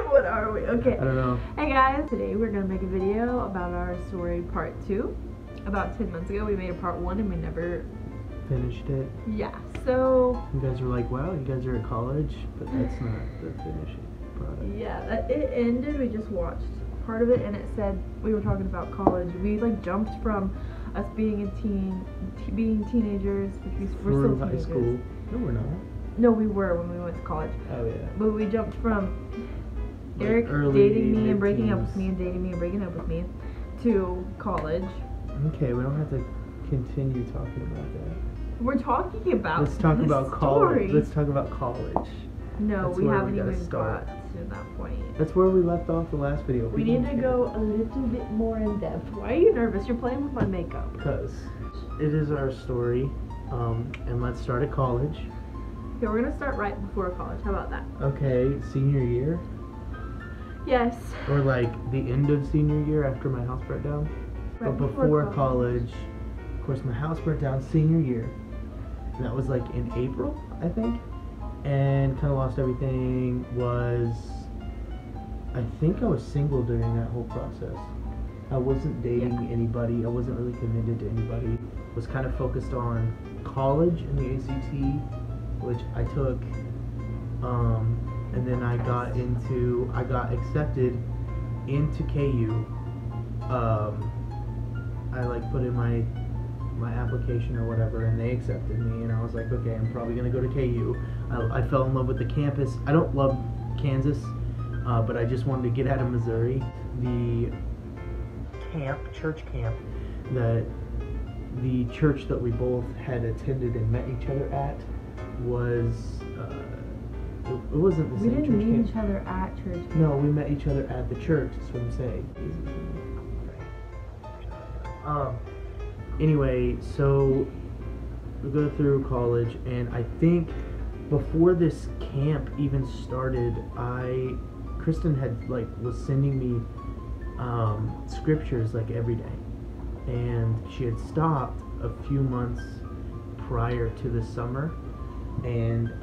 What are we? Okay. I don't know. Hey guys, today we're gonna make a video about our story part 2. About 10 months ago we made a part 1 and we never Finished it. Yeah, so You guys were like, wow, you guys are at college, but that's not the finishing product. yeah, it ended. We just watched part of it and it said we were talking about college. We like jumped from us being being teenagers, which we're still high teenagers. school. No, we're not. No, we were when we went to college. Oh yeah. But we jumped from Like Eric early dating me and breaking up mid-teens. with me and dating me and breaking up with me to college. Okay, we don't have to continue talking about that. We're talking about Let's talk the about story. college. Let's talk about college. No, That's we where haven't we gotta even start. got to that point. That's where we left off the last video. We need to go a little bit more in depth. Why are you nervous? You're playing with my makeup. Because it is our story, and let's start at college. Okay, we're gonna start right before college. How about that? Okay, senior year, Yes. or like the end of senior year after my house burnt down. Right But before college, of course, my house burnt down senior year. And that was like in April, I think. And kind of lost everything. I think I was single during that whole process. I wasn't dating anybody. I wasn't really committed to anybody. Was kind of focused on college and the ACT, which I took. And then I got accepted into KU. I like put in my application or whatever, and they accepted me, and I was like, okay, I'm probably gonna go to KU. I fell in love with the campus. I don't love Kansas, but I just wanted to get out of Missouri. The church camp, that the church that we both had attended and met each other at was, it wasn't the We same didn't church meet camp. each other at church. No, we met each other at the church, that's what I'm saying. Anyway, so we go through college, and I think before this camp even started, Kristin was sending me scriptures like every day, and she had stopped a few months prior to the summer, and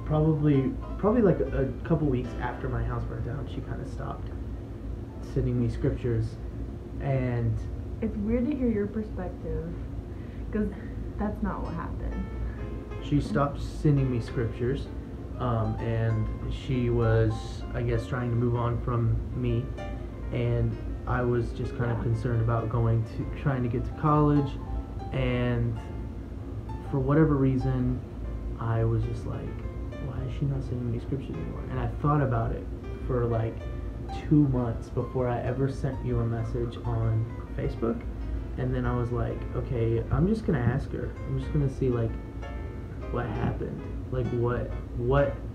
probably like a couple weeks after my house burnt down, she kind of stopped sending me scriptures. And It's weird to hear your perspective, because that's not what happened. she stopped sending me scriptures, and she was, I guess, trying to move on from me, and I was just kind of concerned about trying to get to college, and for whatever reason, I was just like, why is she not sending me scriptures anymore? And I thought about it for like 2 months before I ever sent you a message on Facebook, and then I was like, okay, I'm just gonna ask her. I'm just gonna see like what happened, like what.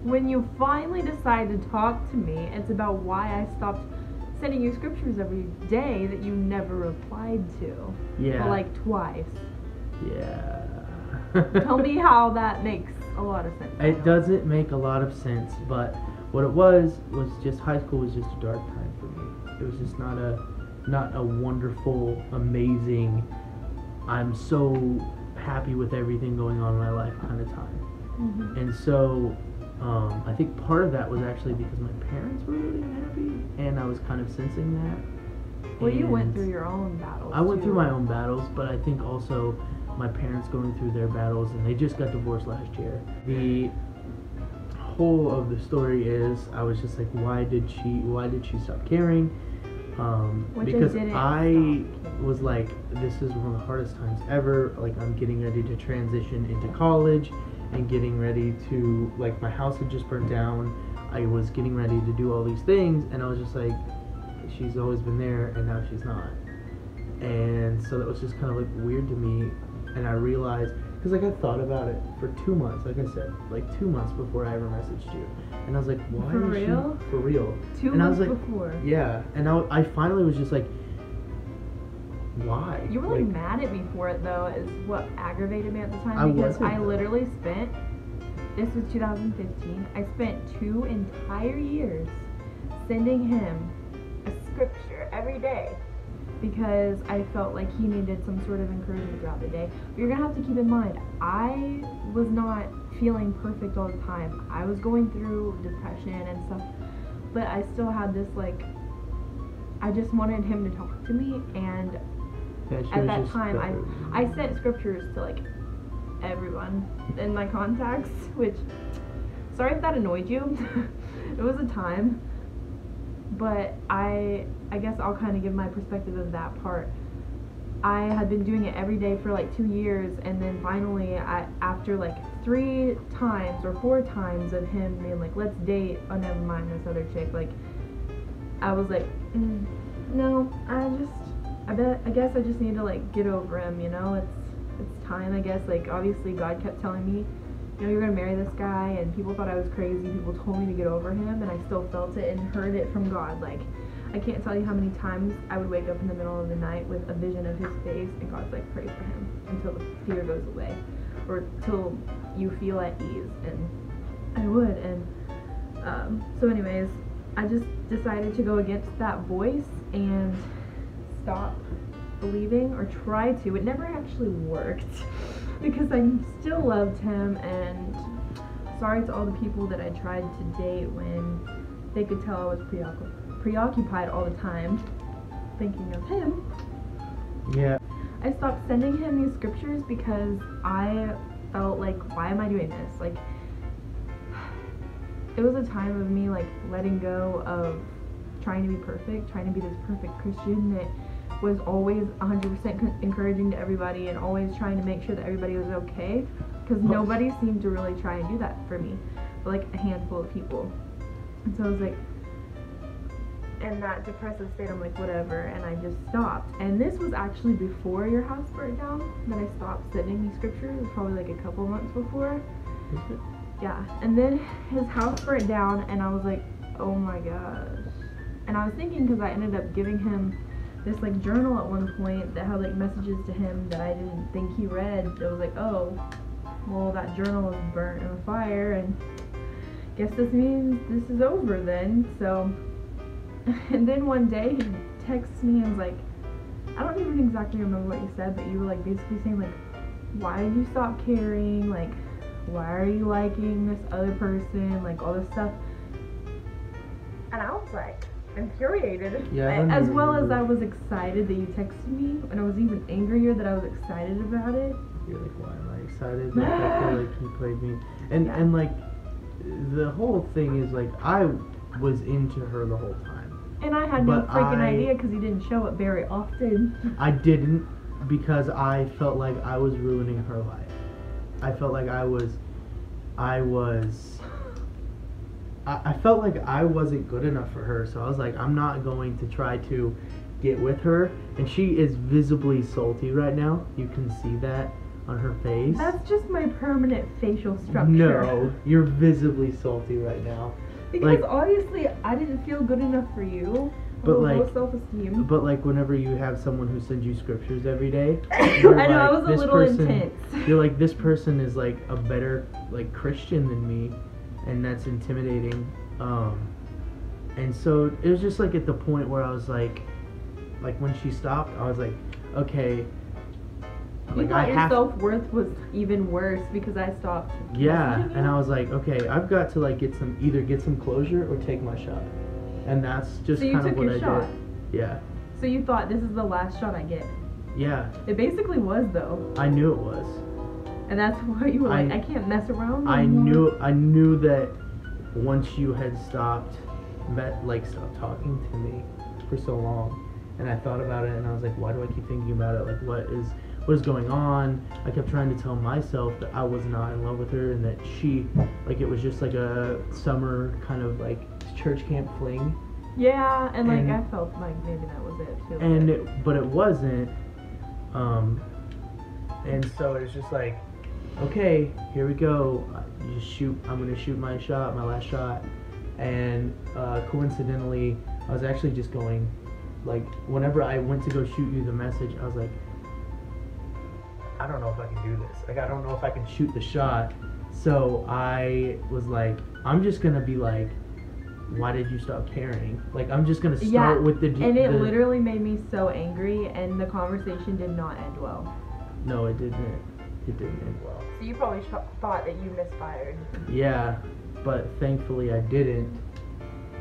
When you finally decide to talk to me, it's about why I stopped sending you scriptures every day that you never replied to. Yeah. For like twice. Yeah. Tell me how that makes a lot of sense. It doesn't make a lot of sense, but what it was just high school was just a dark time for me. It was just not a wonderful, amazing, I'm so happy with everything going on in my life kind of time. Mm-hmm. And so I think part of that was actually because my parents were really unhappy, and I was kind of sensing that. Well, you went And through your own battles. I went too. through my own battles, but I think also my parents going through their battles, and they just got divorced last year. The whole of the story is I was just like, why did she stop caring? Because I was like, this is one of the hardest times ever. Like, I'm getting ready to transition into college and getting ready to, like, my house had just burnt down. I was getting ready to do all these things, and I was just like, she's always been there and now she's not. And so that was just kind of like weird to me, and I realized, because like I thought about it for 2 months, like I said, like 2 months before I ever messaged you, and I was like, why For is real? she for real? 2 and months I was like, before. yeah, and I finally was just like, why? You were like mad at me for it though, is what aggravated me at the time, I because wasn't, I though. literally spent, this was 2015, I spent 2 entire years sending him a scripture every day. because I felt like he needed some sort of encouragement throughout the day. But you're gonna have to keep in mind, I was not feeling perfect all the time. I was going through depression and stuff, but I still had this, like, I just wanted him to talk to me, and at that time I sent scriptures to, like, everyone in my contacts, which, sorry if that annoyed you. It was a time, but I guess I'll kind of give my perspective of that part. I had been doing it every day for like 2 years, and then finally, after like 3 times or 4 times of him being like, let's date, oh never mind this other chick, like, I was like, no, I guess I just need to, like, get over him, you know. It's time, I guess. Like, obviously God kept telling me, you know, you're gonna marry this guy, and people thought I was crazy. People told me to get over him, and I still felt it and heard it from God. Like, I can't tell you how many times I would wake up in the middle of the night with a vision of his face, and God's like, pray for him until the fear goes away, or till you feel at ease. And I would. And so anyways, I just decided to go against that voice and stop believing, or try to. It never actually worked because I still loved him, and sorry to all the people that I tried to date when they could tell I was preoccupied all the time thinking of him. Yeah. I stopped sending him these scriptures because I felt like, why am I doing this? Like, it was a time of me, like, letting go of trying to be perfect, trying to be this perfect Christian that was always 100% encouraging to everybody and always trying to make sure that everybody was okay, because nobody seemed to really try and do that for me, but like a handful of people. And so I was like, in that depressive state, I'm like, whatever, and I just stopped. And this was actually before your house burnt down that I stopped sending these scriptures. It was probably like a couple months before. Yeah. And then his house burnt down, and I was like, oh my gosh. And I was thinking, because I ended up giving him this, like, journal at one point that had, like, messages to him that I didn't think he read. It was like, oh, well, that journal was burnt in a fire, and guess this means this is over then. So, and then one day he texts me and was like, I don't even exactly remember what you said, but you were, like, basically saying, like, why did you stop caring? Like, why are you liking this other person? Like, all this stuff. And I was like, infuriated. Yeah, as well as I was excited that you texted me, and I was even angrier that I was excited about it. You're like, why am I excited? Like, I feel like he played me. And like, the whole thing is, like, I was into her the whole time. And I had no freaking idea, because he didn't show it very often. I didn't, because I felt like I was ruining her life. I felt like I felt like I wasn't good enough for her, so I was like, I'm not going to try to get with her. And she is visibly salty right now. You can see that on her face. That's just my permanent facial structure. No, you're visibly salty right now. Because, like, obviously I didn't feel good enough for you. But low self-esteem. But like, whenever you have someone who sends you scriptures every day, I know, like, I was a little intense. You're like, this person is like a better, like, Christian than me, and that's intimidating. And so it was just like at the point where I was like when she stopped, I was like, okay. You thought your self-worth was even worse because I stopped. Yeah, and I was like, okay, I've got to, like, either get some closure or take my shot. And that's just kind of what I did. Yeah. So you thought, this is the last shot I get? Yeah. It basically was, though. I knew it was. And that's why you were like, I can't mess around anymore. I knew that once you had stopped talking to me for so long, and I thought about it, and I was like, why do I keep thinking about it? Like, what is going on? I kept trying to tell myself that I was not in love with her, and that she, like, it was just like a summer kind of like church camp fling. Yeah, and like, I felt like maybe that was it too. But it wasn't. And so it's just like, okay, here we go. I'm gonna shoot my last shot. And coincidentally, I was actually just going, like, whenever I went to go shoot you the message, I was like, I don't know if I can do this. Like, I don't know if I can shoot the shot. So I was like, I'm just gonna be like why did you stop caring? Like, I'm just gonna start with the and it literally made me so angry, and the conversation did not end well. No, it didn't. It didn't end well. So you probably thought that you misfired. Yeah, but thankfully I didn't,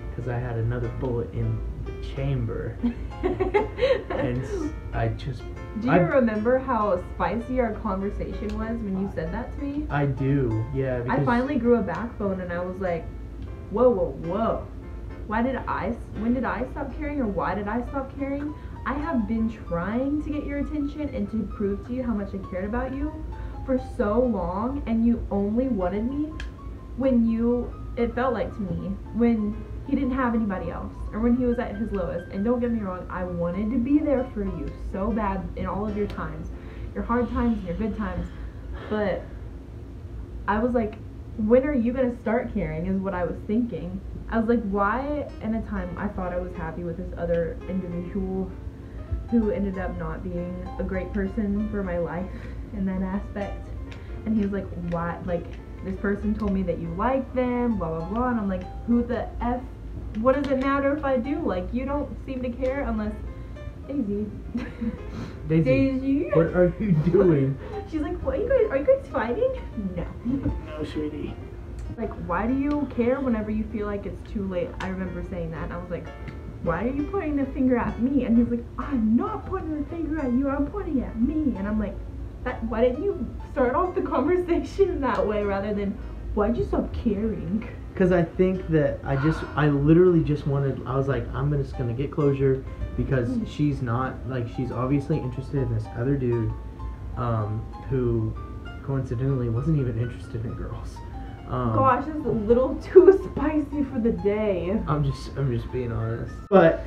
because I had another bullet in the chamber. And I just... Do you remember how spicy our conversation was when you said that to me? I do, yeah. Because I finally grew a backbone, and I was like, whoa, whoa, whoa. When did I stop caring, or why did I stop caring? I have been trying to get your attention and to prove to you how much I cared about you for so long, and you only wanted me when it felt like to me, when he didn't have anybody else, or when he was at his lowest. And don't get me wrong, I wanted to be there for you so bad in all of your times, your hard times and your good times, but I was like, when are you gonna start caring, is what I was thinking. I was like, why in a time I thought I was happy with this other individual who ended up not being a great person for my life in that aspect. And he was like, why, like, this person told me that you like them, blah blah blah, and I'm like, who the F, what does it matter if I do? Like, you don't seem to care unless Daisy. Daisy, what are you doing? She's like, what, are you guys fighting? No. No, sweetie. Like, why do you care whenever you feel like it's too late? I remember saying that, and I was like, why are you pointing the finger at me? And he's like, I'm not pointing the finger at you, I'm pointing at me. And I'm like, why didn't you start off the conversation that way rather than, why'd you stop caring? Because I think that I literally just wanted, I was like, I'm just gonna get closure, because she's not, like, she's obviously interested in this other dude, who coincidentally wasn't even interested in girls. Gosh, this is a little too spicy for the day. I'm just being honest. But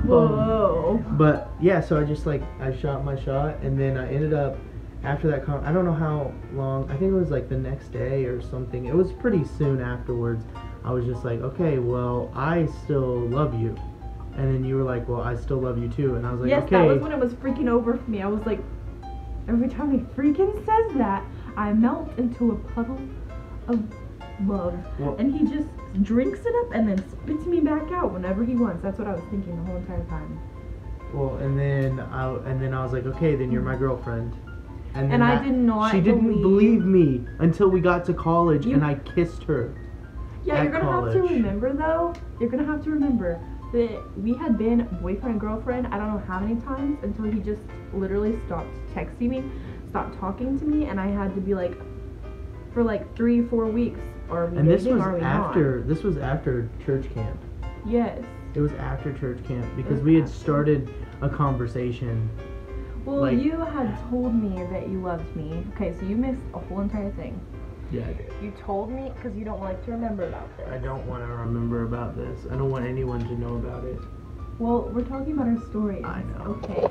whoa. But yeah, so I shot my shot, and then I ended up, after that I don't know how long, I think it was like the next day or something. It was pretty soon afterwards. I was just like, okay, well, I still love you. And then you were like, well, I still love you too. And I was like, yes, okay. That was when it was freaking over for me. I was like, every time he freaking says that, I melt into a puddle of love. Well, and he just drinks it up and then spits me back out whenever he wants. That's what I was thinking the whole entire time. Well, and then I was like, okay, then you're my girlfriend. And I did not. She didn't believe me until we got to college, and I kissed her. Yeah, you're gonna have to remember though. You're gonna have to remember that we had been boyfriend and girlfriend, I don't know how many times, until he just literally stopped texting me, stopped talking to me, and I had to be like, for like 3-4 weeks, are we dating, are we not? This was after church camp. Yes. It was after church camp, because we had started a conversation. Well, like, you had told me that you loved me. Okay, so you missed a whole entire thing. Yeah, I did. You told me because you don't like to remember about this. I don't want to remember about this. I don't want anyone to know about it. Well, we're talking about our story. I know. Okay.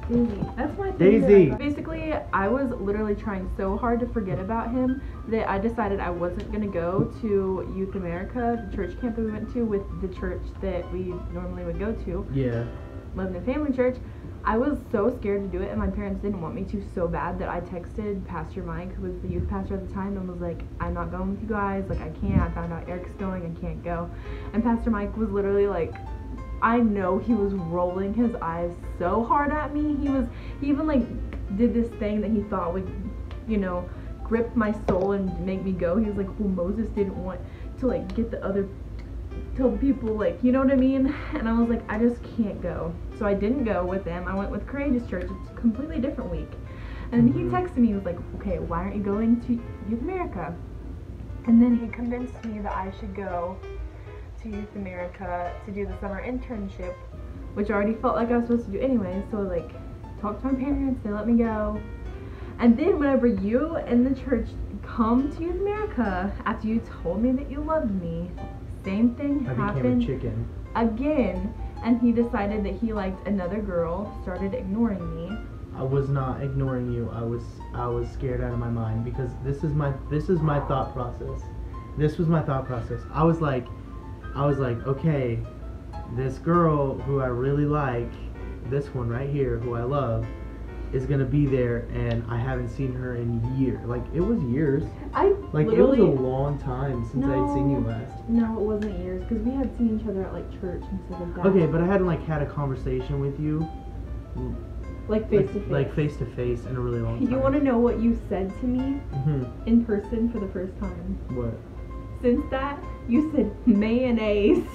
Daisy. That's my thing. Daisy! Basically, I was literally trying so hard to forget about him that I decided I wasn't going to go to Youth America, the church camp that we went to, with the church that we normally would go to. Yeah. Lebanon Family Church. I was so scared to do it, and my parents didn't want me to so bad that I texted Pastor Mike, who was the youth pastor at the time, and was like, I'm not going with you guys, like, I can't, I found out Eric's going, I can't go. And Pastor Mike was literally like, I know he was rolling his eyes so hard at me. He even like did this thing that he thought would, you know, grip my soul and make me go. He was like, well, Moses didn't want to like get tell the people, like, you know what I mean? And I was like, I just can't go. So I didn't go with them. I went with Courageous Church. It's a completely different week. And he texted me, he was like, okay, why aren't you going to Youth America? And then he convinced me that I should go to Youth America to do the summer internship, which I already felt like I was supposed to do anyway. So like, talked to my parents, they let me go. And then whenever you and the church come to Youth America, after you told me that you loved me, same thing happened. I became a chicken. Again, and he decided that he liked another girl, started ignoring me. I was not ignoring you. I was scared out of my mind, because this is my thought process. This was my thought process. I was like, okay, this girl who I really like, this one right here who I love, is gonna be there, and I haven't seen her in years. Like, it was years. I Like, it was a long time since I'd seen you last. No, it wasn't years, because we had seen each other at like church and stuff like that. Okay, but I hadn't like had a conversation with you. Like face to face. Like face to face in a really long time. You want to know what you said to me Mm-hmm. in person for the first time? What? Since that, you said mayonnaise.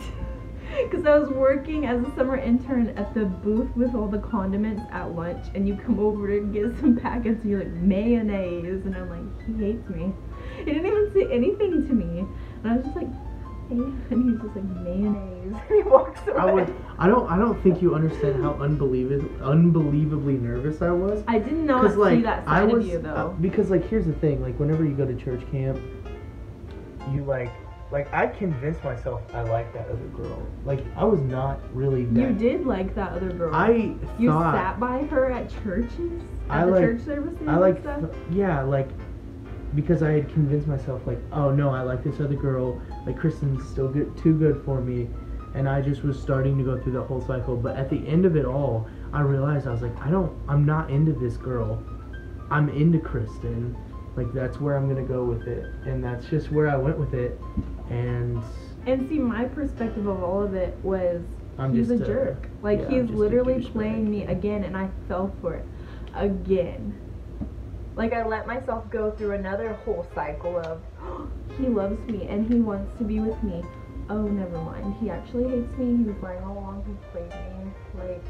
Because I was working as a summer intern at the booth with all the condiments at lunch, and you come over to get some packets, and you're like, mayonnaise. And I'm like, he hates me. He didn't even say anything to me. And I was just like, hey. And he's just like, mayonnaise. And he walks away. I don't think you understand how unbelievably nervous I was. I did not like, see that side of you, though. Because, like, here's the thing. Like, whenever you go to church camp, you, like, I convinced myself I liked that other girl. Like, I was not really that. You did like that other girl. You thought, sat by her at churches? Church services and stuff? Yeah, like, because I had convinced myself, like, oh, no, I like this other girl. Like, Kristin's still too good for me. And I just was starting to go through that whole cycle. But at the end of it all, I realized, I was like, I'm not into this girl. I'm into Kristin. Like, that's where I'm gonna go with it, and that's just where I went with it. And see, my perspective of all of it was he's a jerk. Like, yeah, he's literally playing me again, and I fell for it again. Like, I let myself go through another whole cycle of he loves me and he wants to be with me. Oh, never mind. He actually hates me. He was lying all along. He played me like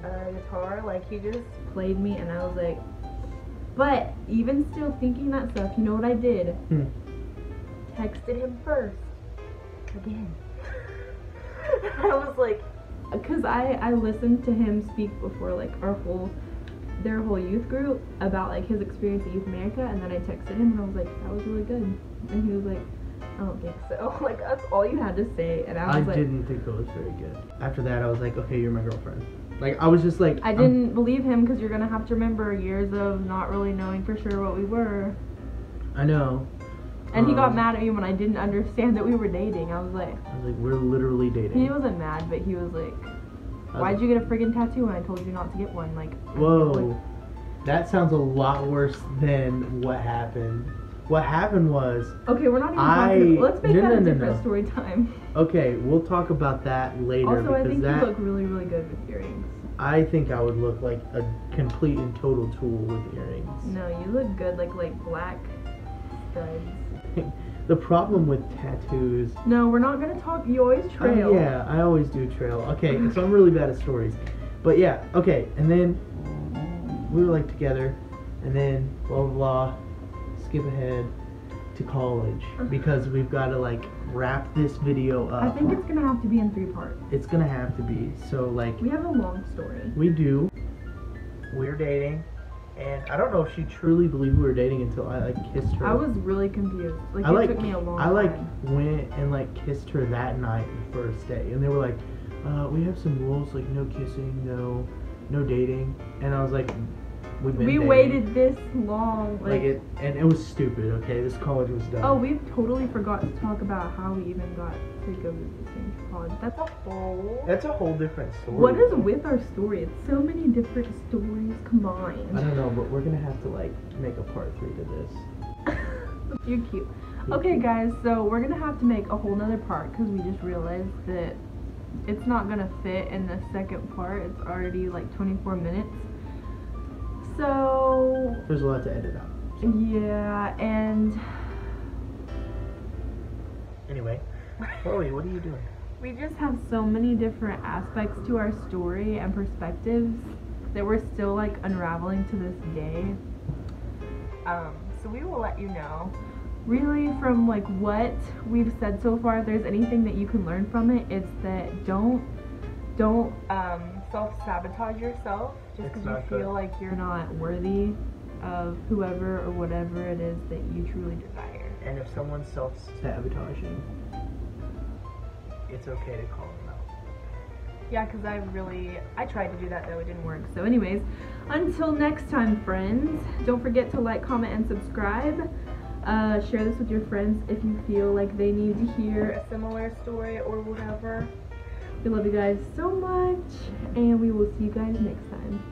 a guitar. Like, he just played me, and I was like. But even still thinking that stuff, you know what I did? Texted him first. Again. I was like, because I listened to him speak before, like, their whole youth group about, like, his experience at Youth America, and then I texted him, and I was like, that was really good. And he was like, I don't think so. Like, that's all you had to say, and I was like... I didn't think it was very good. After that, I was like, okay, you're my girlfriend. Like, I was just like... I didn't believe him, because you're going to have to remember years of not really knowing for sure what we were. I know. And he got mad at me when I didn't understand that we were dating. I was like, we're literally dating. He wasn't mad, but he was like, why'd you get a friggin' tattoo when I told you not to get one? Like, whoa. Like, that sounds a lot worse than what happened. What happened was... Okay, we're not even talking... Let's make that a different story time. Okay, we'll talk about that later. Also, I think you look really, really good with earrings. I think I would look like a complete and total tool with earrings. No, you look good, like black studs. The problem with tattoos... No, we're not going to talk... You always trail. Yeah, I always do trail. Okay, so I'm really bad at stories. But yeah, okay, and then we were like together, and then blah, blah, blah. Skip ahead to college because we've got to like wrap this video up. I think it's gonna have to be in 3 parts. It's gonna have to be. So like we have a long story. We do. We're dating, and I don't know if she truly believed we were dating until I like kissed her. I was really confused. Like it took me a long time. I like went and like kissed her that night, the first day, and they were like, "We have some rules, like no kissing, no dating," and I was like. We waited this long. And it was stupid, okay? This college was dumb. Oh, we totally forgot to talk about how we even got to go to the same college. That's a whole different story. What is with our story? It's so many different stories combined. I don't know, but we're gonna have to like make a part 3 to this. You're cute. Okay, guys, so we're gonna have to make a whole nother part because we just realized that it's not gonna fit in the second part. It's already like 24 minutes. So there's a lot to edit out. So. Yeah, and anyway, Chloe, what are you doing? We just have so many different aspects to our story and perspectives that we're still like unraveling to this day. So we will let you know. Really, from like what we've said so far, if there's anything that you can learn from it, it's that don't self-sabotage yourself just because you feel like you're not worthy of whoever or whatever it is that you truly desire. And if someone's self-sabotaging, it's okay to call them out. Yeah, because I tried to do that though, it didn't work. So anyways, until next time, friends, don't forget to like, comment, and subscribe. Share this with your friends if you feel like they need to hear a similar story or whatever. We love you guys so much, and we will see you guys next time.